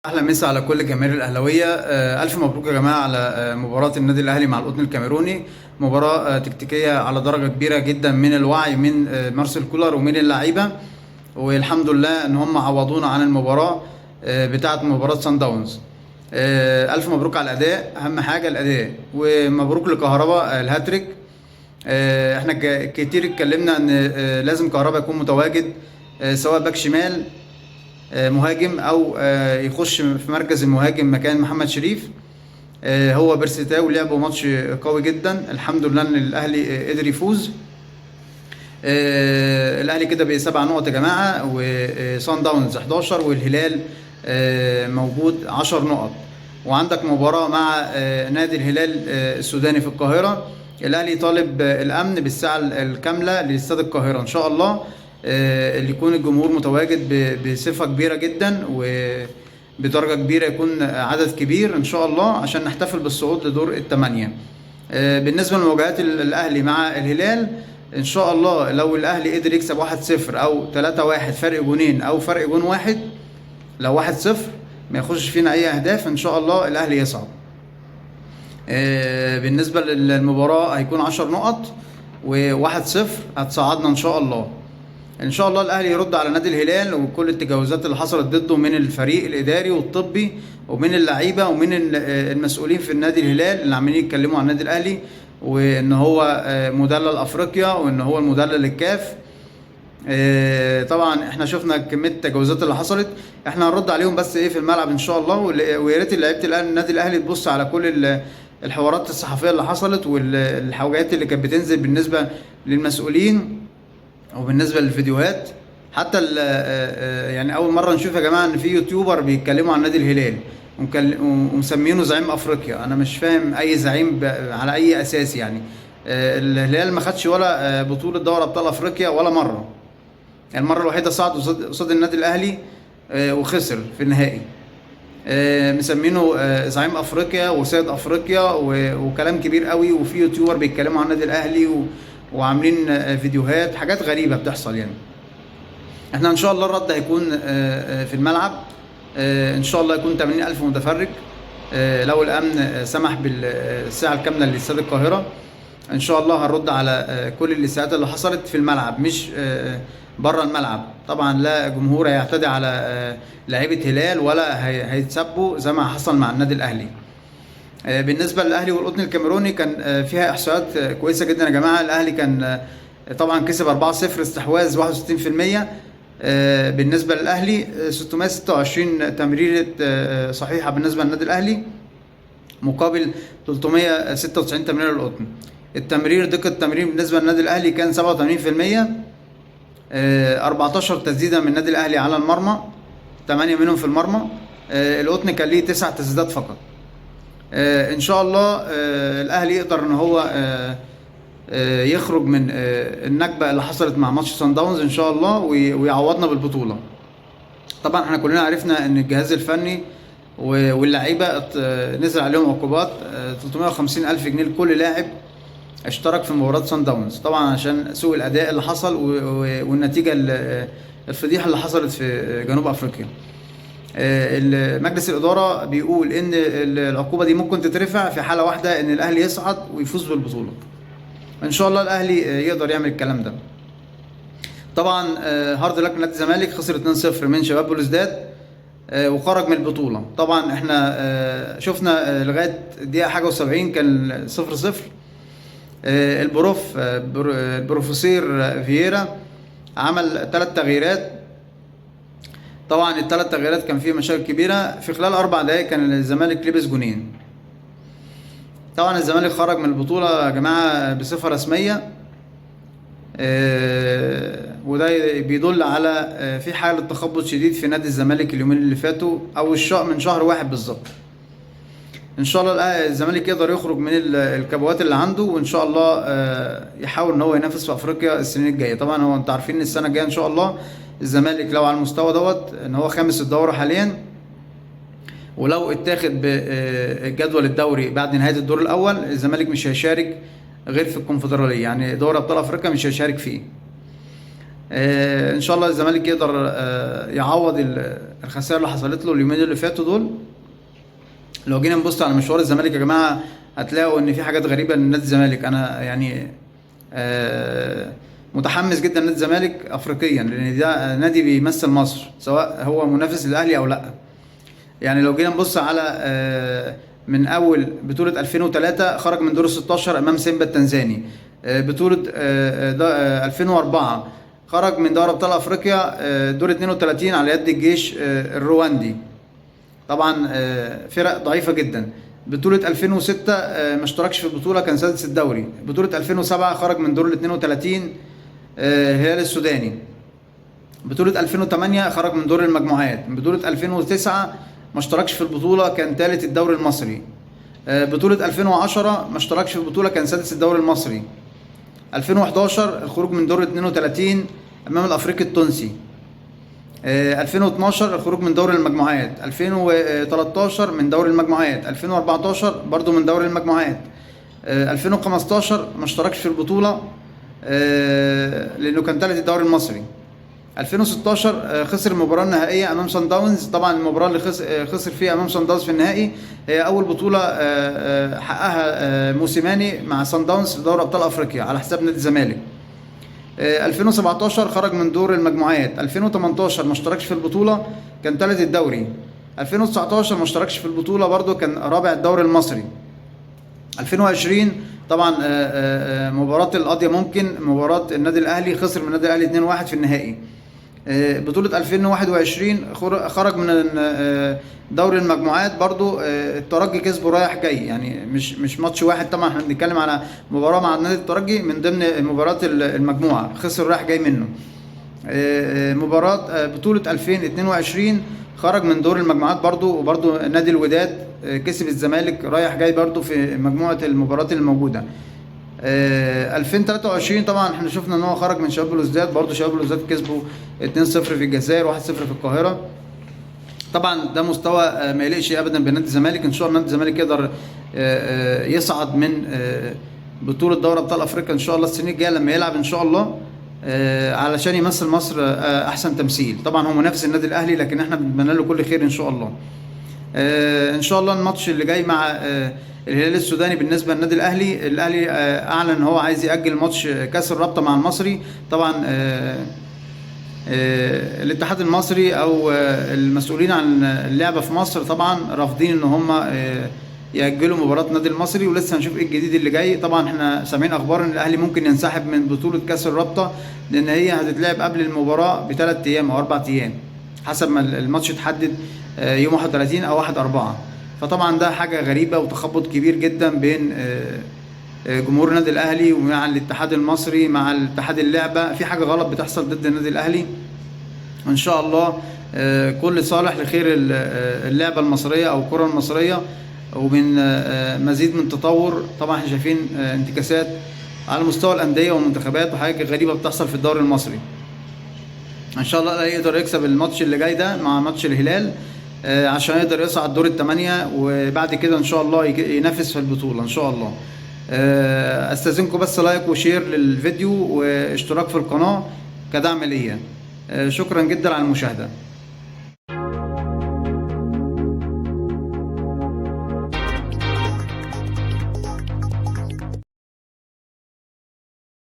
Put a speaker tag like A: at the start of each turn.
A: اهلا مسا على كل جماهير الاهلاويه. الف مبروك يا جماعه على مباراه النادي الاهلي مع القطن الكاميروني. مباراه تكتيكيه على درجه كبيره جدا من الوعي من مارسيل كولر ومن اللعيبه، والحمد لله ان هم عوضونا عن المباراه بتاعه مباراه سان داونز. الف مبروك على الاداء، اهم حاجه الاداء، ومبروك لكهربا الهاتريك. احنا كتير اتكلمنا ان لازم كهربا يكون متواجد، سواء باك شمال مهاجم او يخش في مركز المهاجم مكان محمد شريف. هو بيرسيتاو لعبوا ماتش قوي جدا، الحمد لله ان الاهلي قدر يفوز. الاهلي كده ب7 نقط يا جماعه، وصن داونز 11، والهلال موجود 10 نقط. وعندك مباراه مع نادي الهلال السوداني في القاهره. الاهلي طالب الامن بالساعه الكامله لاستاد القاهره ان شاء الله، اللي يكون الجمهور متواجد بصفه كبيره جدا وبدرجه كبيره، يكون عدد كبير ان شاء الله عشان نحتفل بالصعود لدور الثمانيه. بالنسبه لمواجهات الاهلي مع الهلال، ان شاء الله لو الاهلي قدر يكسب 1-0 او 3-1 فرق جونين او فرق جون واحد، لو 1-0 ما يخش فينا اي اهداف ان شاء الله الاهلي يصعد. بالنسبه للمباراه هيكون 10 نقط، و1-0 هتصعدنا ان شاء الله. ان شاء الله الاهلي يرد على نادي الهلال وكل التجاوزات اللي حصلت ضده من الفريق الاداري والطبي ومن اللعيبه ومن المسؤولين في النادي الهلال اللي عمالين يتكلموا عن النادي الاهلي، وان هو مدلل افريقيا وان هو المدلل الكاف. طبعا احنا شفنا كميه التجاوزات اللي حصلت، احنا هنرد عليهم بس ايه في الملعب ان شاء الله. ويا ريت لعيبه النادي الاهلي تبص على كل الحوارات الصحفيه اللي حصلت والحاجات اللي كانت بتنزل بالنسبه للمسؤولين وبالنسبه للفيديوهات. حتى يعني اول مره نشوف يا جماعه ان في يوتيوبر بيتكلموا عن نادي الهلال ومسمينه زعيم افريقيا. انا مش فاهم اي زعيم على اي اساس يعني. الهلال ما خدش ولا بطوله دوري ابطال افريقيا ولا مره. المره الوحيده صعد قصاد النادي الاهلي وخسر في النهائي. مسمينه زعيم افريقيا وسيد افريقيا وكلام كبير قوي، وفي يوتيوبر بيتكلموا عن النادي الاهلي وعاملين فيديوهات، حاجات غريبه بتحصل يعني. احنا ان شاء الله الرد هيكون في الملعب، ان شاء الله يكون 80,000 متفرج لو الامن سمح بالساعه الكامله لاستاد القاهره. ان شاء الله هنرد على كل الاساءات اللي حصلت في الملعب، مش بره الملعب. طبعا لا جمهور هيعتدي على لعيبه هلال ولا هيتسبوا زي ما حصل مع النادي الاهلي. بالنسبه للاهلي والقطن الكاميروني، كان فيها احصائيات كويسه جدا يا جماعه. الاهلي كان طبعا كسب 4-0، استحواذ 61%. بالنسبه للاهلي 626 تمريره صحيحه بالنسبه للنادي الاهلي، مقابل 396 تمريره للقطن. التمرير، دقه التمرير بالنسبه للنادي الاهلي كان 87%. 14 تسديده من النادي الاهلي على المرمى، 8 منهم في المرمى. القطن كان ليه 9 تسديدات فقط. ان شاء الله الاهلي يقدر ان هو يخرج من النكبه اللي حصلت مع ماتش سان داونز ان شاء الله، ويعوضنا بالبطوله. طبعا احنا كلنا عرفنا ان الجهاز الفني واللعيبه نزل عليهم عقوبات 350,000 جنيه لكل لاعب اشترك في مباراه سان داونز، طبعا عشان سوء الاداء اللي حصل والنتيجه الفضيحه اللي حصلت في جنوب افريقيا. مجلس الاداره بيقول ان العقوبه دي ممكن تترفع في حاله واحده، ان الاهلي يصعد ويفوز بالبطوله. ان شاء الله الاهلي يقدر يعمل الكلام ده. طبعا هارد لك نادي الزمالك خسر 2-0 من شباب بلوزداد وخرج من البطوله. طبعا احنا شفنا لغايه دقيقه حاجه و70 كان 0-0. البروفيسير فييرا عمل 3 تغييرات. طبعا ال3 تغييرات كان فيه مشاكل كبيره، في خلال 4 دقائق كان الزمالك لبس جونين. طبعا الزمالك خرج من البطوله يا جماعه بصفه رسميه، وده بيدل على في حاله تخبط شديد في نادي الزمالك اليومين اللي فاتوا، او من شهر واحد بالظبط. ان شاء الله الزمالك يقدر يخرج من الكبوات اللي عنده، وان شاء الله يحاول ان هو ينافس في افريقيا السنين الجايه. طبعا هو انتوا عارفين ان السنه الجايه ان شاء الله الزمالك لو على المستوى دوت ان هو خامس الدوره حاليا، ولو اتاخد بجدول الدوري بعد نهايه الدور الاول الزمالك مش هيشارك غير في الكونفدراليه، يعني دوري ابطال افريقيا مش هيشارك فيه. ان شاء الله الزمالك يقدر يعوض الخسائر اللي حصلت له اليومين اللي فاتوا دول. لو جينا نبص على مشوار الزمالك يا جماعه هتلاقوا ان في حاجات غريبه لنادي الزمالك. انا يعني متحمس جدا لنادي الزمالك افريقيا، لان ده نادي بيمثل مصر سواء هو منافس للاهلي او لا. يعني لو جينا نبص على من اول بطوله 2003 خرج من دور ال16 امام سيمبا التنزاني. بطوله 2004 خرج من دوري ابطال افريقيا دور 32 على يد الجيش الرواندي. طبعا فرق ضعيفه جدا. بطوله 2006 ما اشتركش في البطوله، كان سادس الدوري. بطوله 2007 خرج من دور ال 32 هلال السوداني. بطوله 2008 خرج من دور المجموعات. بطوله 2009 ما اشتركش في البطوله، كان ثالث الدوري المصري. بطوله 2010 ما اشتركش في البطوله، كان سادس الدوري المصري. 2011 الخروج من دور 32 امام الافريقي التونسي. 2012 الخروج من دوري المجموعات. 2013 من دوري المجموعات. 2014 برضو من دوري المجموعات. 2015 ما اشتركش في البطوله لانه كان ثالث الدوري المصري. 2016 خسر المباراه النهائيه امام صن داونز. طبعا المباراه اللي خسر فيها امام صن داونز في النهائي هي اول بطوله حققها موسيماني مع صن داونز في دوري ابطال افريقيا على حساب نادي الزمالك. 2017 خرج من دور المجموعات. 2018 ما اشتركش في البطوله، كان ثالث الدوري. 2019 ما اشتركش في البطوله، برضو كان رابع الدوري المصري. 2020 طبعا مباراه القاضيه ممكن مباراه النادي الاهلي، خسر من النادي الاهلي 2-1 في النهائي. بطولة 2021 خرج من دوري المجموعات، برضو الترجي كسبه رايح جاي، يعني مش ماتش واحد. طبعا احنا بنتكلم على مباراة مع نادي الترجي من ضمن مباريات المجموعة، خسر رايح جاي منه. مباراة بطولة 2022 خرج من دور المجموعات برضو، وبرضو نادي الوداد كسب الزمالك رايح جاي برضو في مجموعة المباريات الموجودة. 2023 طبعا احنا شفنا ان هو خرج من شباب بلوزداد، برضو شباب بلوزداد كسبوا 2-0 في الجزائر، 1-0 في القاهرة. طبعا ده مستوى ما يليقش ابدا بنادي الزمالك. ان شاء الله نادي الزمالك يقدر يصعد من بطولة دوري ابطال افريقيا ان شاء الله السنة الجاية لما يلعب ان شاء الله، علشان يمثل مصر احسن تمثيل. طبعا هو منافس النادي الاهلي، لكن احنا بنتمنى له كل خير ان شاء الله. ان شاء الله الماتش اللي جاي مع الهلال السوداني بالنسبه للنادي الاهلي اعلن ان هو عايز ياجل ماتش كاس الرابطه مع المصري. طبعا الاتحاد المصري او المسؤولين عن اللعبه في مصر طبعا رافضين ان هم ياجلوا مباراه النادي المصري، ولسه هنشوف ايه الجديد اللي جاي. طبعا احنا سامعين اخبار ان الاهلي ممكن ينسحب من بطوله كاس الرابطه، لان هي هتتلعب قبل المباراه ب3 ايام او 4 ايام حسب ما الماتش اتحدد، يوم 31 او 1/4. فطبعا ده حاجه غريبه وتخبط كبير جدا بين جمهور النادي الاهلي ومع الاتحاد المصري مع الاتحاد اللعبه. في حاجه غلط بتحصل ضد النادي الاهلي. ان شاء الله كل صالح لخير اللعبه المصريه او الكره المصريه، ومن مزيد من تطور. طبعا احنا شايفين انتكاسات على مستوى الانديه والمنتخبات وحاجه غريبه بتحصل في الدوري المصري. ان شاء الله يقدر يكسب الماتش اللي جاي ده مع ماتش الهلال عشان يقدر يصعد دور الثمانية، وبعد كده ان شاء الله ينافس في البطولة ان شاء الله. استاذنكم بس لايك وشير للفيديو واشتراك في القناة كدعم ليا. شكرا جدا على المشاهدة.